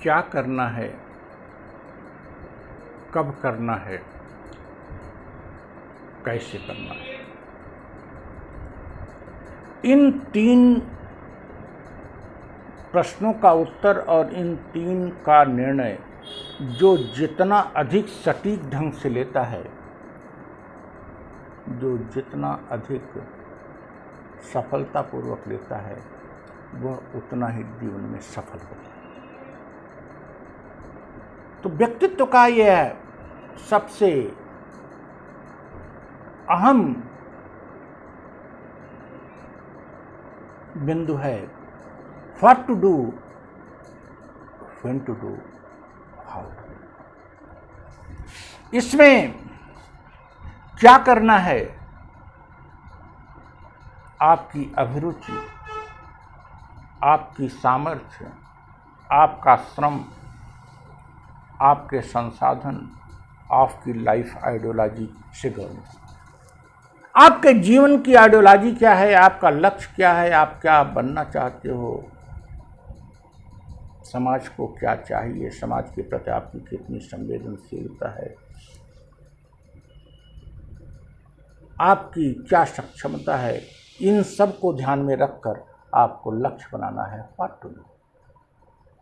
क्या करना है, कब करना है, कैसे करना है, इन 3 प्रश्नों का उत्तर और इन 3 का निर्णय जो जितना अधिक सटीक ढंग से लेता है, जो जितना अधिक सफलतापूर्वक लेता है, वह उतना ही जीवन में सफल होता है। तो व्यक्तित्व का यह सबसे अहम बिंदु है, what to do, when to do, how to do. इसमें क्या करना है, आपकी अभिरुचि, आपकी सामर्थ्य, आपका श्रम, आपके संसाधन, आपकी लाइफ आइडियोलॉजी से गवर्न। आपके जीवन की आइडियोलॉजी क्या है, आपका लक्ष्य क्या है, आप क्या बनना चाहते हो, समाज को क्या चाहिए, समाज के प्रति आपकी कितनी संवेदनशीलता है, आपकी क्या सक्षमता है, इन सब को ध्यान में रखकर आपको लक्ष्य बनाना है, व्हाट टू डू,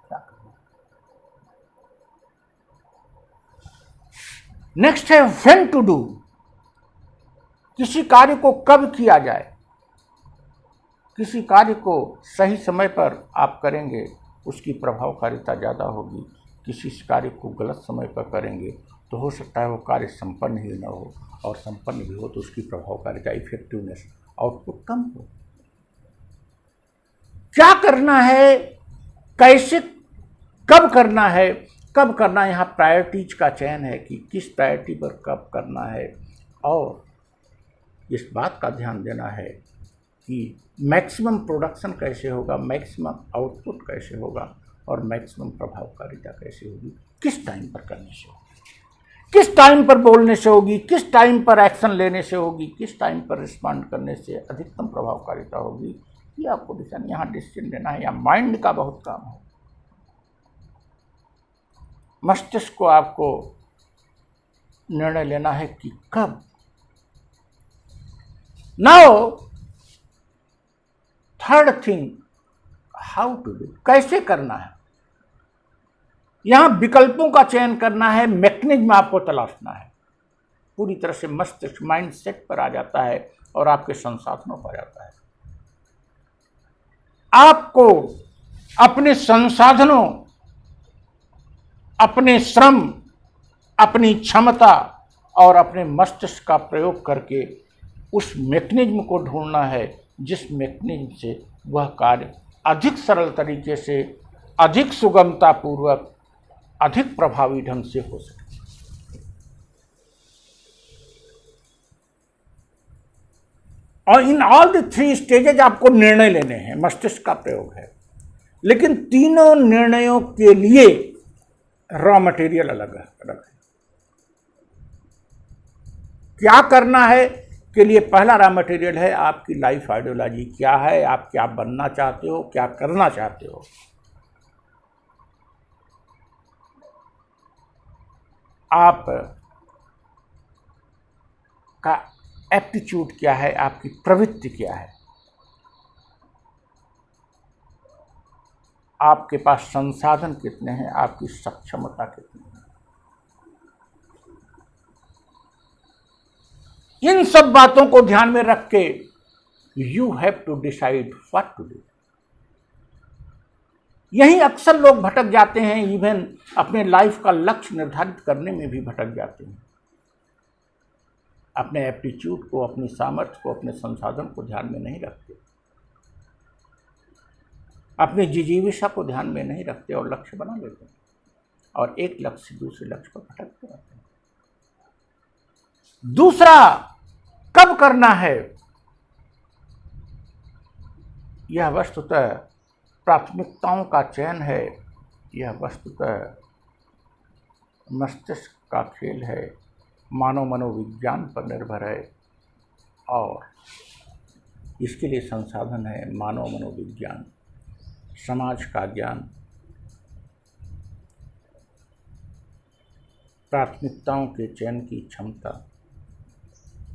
क्या करना। नेक्स्ट है व्हेन टू डू, किसी कार्य को कब किया जाए। किसी कार्य को सही समय पर आप करेंगे, उसकी प्रभावकारिता ज़्यादा होगी। किसी कार्य को गलत समय पर करेंगे तो हो सकता है वो कार्य संपन्न ही न हो, और संपन्न भी हो तो उसकी प्रभावकारिता, इफेक्टिवनेस, आउटपुट कम हो। क्या करना है, कैसे, कब करना है। कब करना, यहाँ प्रायोरिटीज का चयन है कि किस प्रायोरिटी पर कब करना है, और इस बात का ध्यान देना है कि मैक्सिमम प्रोडक्शन कैसे होगा, मैक्सिमम आउटपुट कैसे होगा, और मैक्सिमम प्रभावकारिता कैसे होगी, किस टाइम पर करने से होगी, किस टाइम पर बोलने से होगी, किस टाइम पर एक्शन लेने से होगी, किस टाइम पर रिस्पॉन्ड करने से अधिकतम प्रभावकारिता होगी। ये आपको डिसीजन, यहाँ डिसीजन लेना है, यहाँ माइंड का बहुत काम है। मस्तिष्क को आपको निर्णय लेना है कि कब। Now third thing, how to do, कैसे करना है। यहां विकल्पों का चयन करना है, मैकेनिज्म आपको तलाशना है। पूरी तरह से मस्तिष्क माइंड सेट पर आ जाता है और आपके संसाधनों पर आ जाता है। आपको अपने संसाधनों, अपने श्रम, अपनी क्षमता और अपने मस्तिष्क का प्रयोग करके उस मैकेनिज्म को ढूंढना है जिस मैकेनिज्म से वह कार्य अधिक सरल तरीके से, अधिक सुगमता पूर्वक, अधिक प्रभावी ढंग से हो सके। और इन ऑल द 3 स्टेजेज आपको निर्णय लेने हैं, मस्तिष्क का प्रयोग है। लेकिन तीनों निर्णयों के लिए रॉ मटेरियल अलग अलग है। क्या करना है के लिए पहला रॉ मटेरियल है आपकी लाइफ आइडियोलॉजी क्या है, आप क्या बनना चाहते हो, क्या करना चाहते हो। आप का एप्टीट्यूड क्या है, आपकी प्रवृत्ति क्या है, आपके पास संसाधन कितने हैं, आपकी सक्षमता कितनी है। इन सब बातों को ध्यान में रख के you have to decide what to do. यही अक्सर लोग भटक जाते हैं, इवन अपने लाइफ का लक्ष्य निर्धारित करने में भी भटक जाते हैं। अपने एप्टीट्यूड को, अपनी सामर्थ्य को, अपने संसाधन को ध्यान में नहीं रखते, अपनी जिजीविषा को ध्यान में नहीं रखते और लक्ष्य बना लेते हैं और एक लक्ष्य से दूसरे लक्ष्य पर भटकते रहते हैं। दूसरा, कब करना है, यह वस्तुतः प्राथमिकताओं का चयन है, यह वस्तुतः मस्तिष्क का खेल है, मानव मनोविज्ञान पर निर्भर है और इसके लिए संसाधन है मानव मनोविज्ञान, समाज का ज्ञान, प्राथमिकताओं के चयन की क्षमता,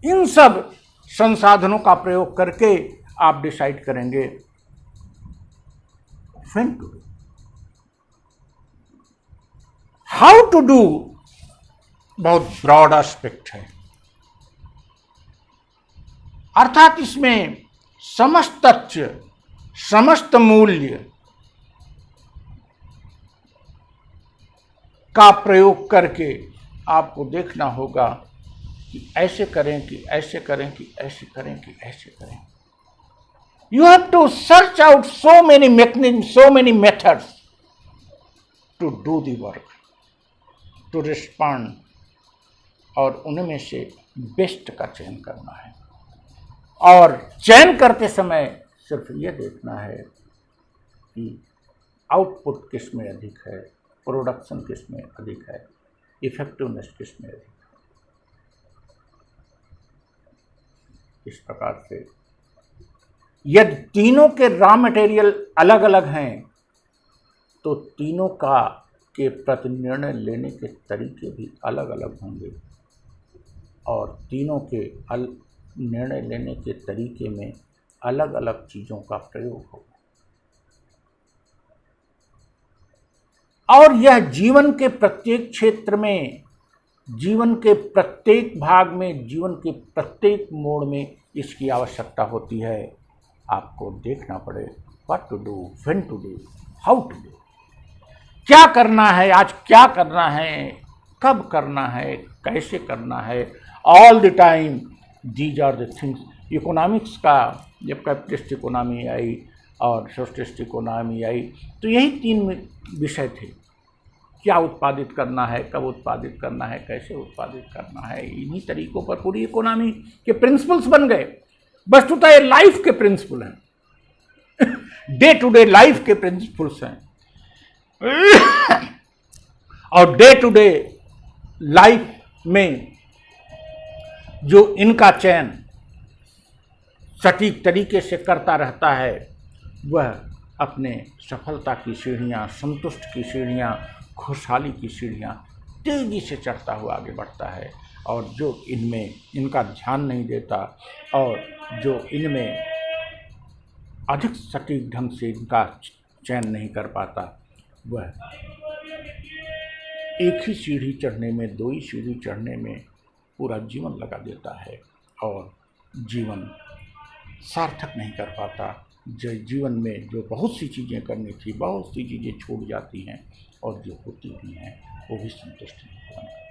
इन सब संसाधनों का प्रयोग करके आप डिसाइड करेंगे when to do, how to do बहुत ब्रॉड एस्पेक्ट है। अर्थात इसमें समस्त तथ्य, समस्त मूल्य का प्रयोग करके आपको देखना होगा कि ऐसे करें कि ऐसे करें कि ऐसे करें कि ऐसे करें। You have to search out so many mechanisms, so many methods to do the work, to respond, और उनमें से बेस्ट का चयन करना है। और चयन करते समय सिर्फ ये देखना है कि आउटपुट किस में अधिक है, प्रोडक्शन किस में अधिक है, इफेक्टिवनेस किस में अधिक है। इस प्रकार से यदि तीनों के रॉ मटेरियल अलग अलग हैं तो तीनों का के प्रति निर्णय लेने के तरीके भी अलग अलग होंगे और तीनों के निर्णय लेने के तरीके में अलग अलग चीज़ों का प्रयोग होगा। और यह जीवन के प्रत्येक क्षेत्र में, जीवन के प्रत्येक भाग में, जीवन के प्रत्येक मोड़ में इसकी आवश्यकता होती है। आपको देखना पड़े what to do, when to do, how to do, क्या करना है, आज क्या करना है, कब करना है, कैसे करना है, all the time. These are the things. Economics का जब कैपिटलिस्ट इकोनॉमी आई और सोशलिस्ट इकोनॉमी आई तो यही तीन विषय थे। क्या उत्पादित करना है, कब उत्पादित करना है, कैसे उत्पादित करना है, इन्हीं तरीकों पर पूरी इकोनॉमी के प्रिंसिपल्स बन गए। वस्तुतः ये लाइफ के प्रिंसिपल हैं, डे टू डे लाइफ के प्रिंसिपल्स हैं। और डे टू डे लाइफ में जो इनका चयन सटीक तरीके से करता रहता है वह अपने सफलता की सीढ़ियाँ, संतुष्ट की सीढ़ियाँ, खुशहाली की सीढ़ियाँ तेजी से चढ़ता हुआ आगे बढ़ता है। और जो इनमें इनका ध्यान नहीं देता और जो इनमें अधिक सटीक ढंग से इनका चयन नहीं कर पाता वह एक ही सीढ़ी चढ़ने में, दो ही सीढ़ी चढ़ने में पूरा जीवन लगा देता है और जीवन सार्थक नहीं कर पाता। जो जीवन में जो बहुत सी चीज़ें करनी थी, बहुत सी चीज़ें छूट जाती हैं और जो होती भी हैं वो भी संतुष्ट नहीं होती।